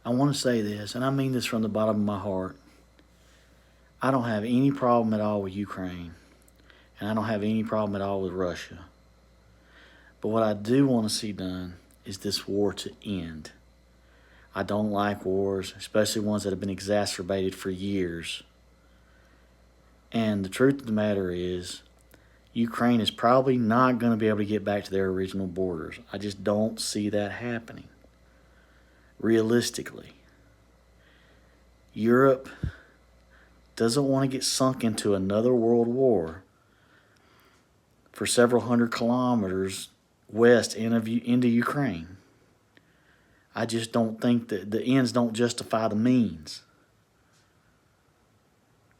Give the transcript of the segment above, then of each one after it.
I want to say this, and I mean this from the bottom of my heart. I don't have any problem at all with Ukraine, and I don't have any problem at all with Russia. But what I do want to see done is this war to end. I don't like wars, especially ones that have been exacerbated for years. And the truth of the matter is, Ukraine is probably not going to be able to get back to their original borders. I just don't see that happening. Realistically, Europe doesn't want to get sunk into another world war for several hundred kilometers west into Ukraine. I just don't think that the ends don't justify the means.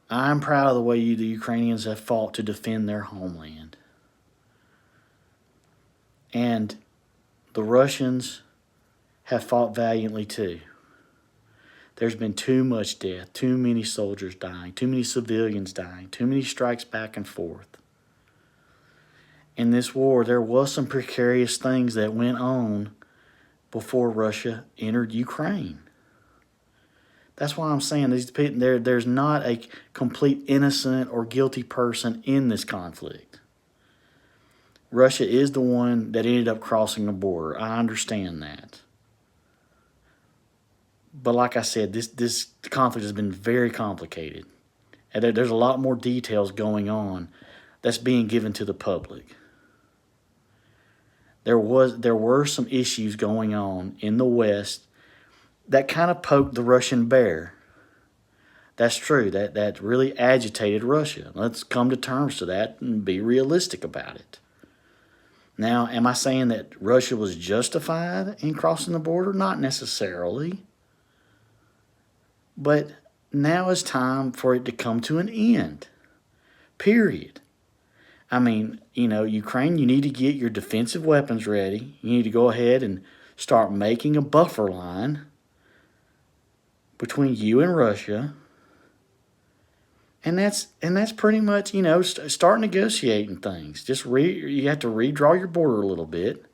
I'm proud of the way the Ukrainians have fought to defend their homeland. And the Russians have fought valiantly too. There's been too much death, too many soldiers dying, too many civilians dying, too many strikes back and forth. In this war, there was some precarious things that went on before Russia entered Ukraine. That's why I'm saying there's not a complete innocent or guilty person in this conflict. Russia is the one that ended up crossing the border. I understand that. But like I said, this conflict has been very complicated. And there's a lot more details going on that's being given to the public. There were some issues going on in the West that kind of poked the Russian bear. That's true. That really agitated Russia. Let's come to terms to that and be realistic about it. Now, am I saying that Russia was justified in crossing the border? Not necessarily. But now is time for it to come to an end. Period. I mean, Ukraine, you need to get your defensive weapons ready. You need to go ahead and start making a buffer line between you and Russia. And that's pretty much, start negotiating things. You have to redraw your border a little bit.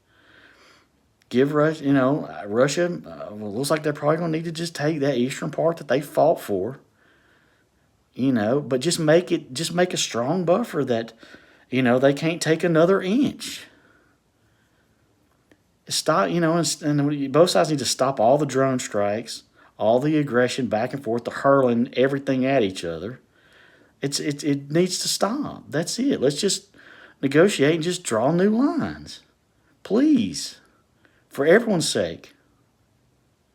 Give Russia, looks like they're probably going to need to just take that eastern part that they fought for. But just make a strong buffer that, they can't take another inch. Stop, and both sides need to stop all the drone strikes, all the aggression back and forth, the hurling everything at each other. It needs to stop. That's it. Let's just negotiate and just draw new lines. Please. For everyone's sake.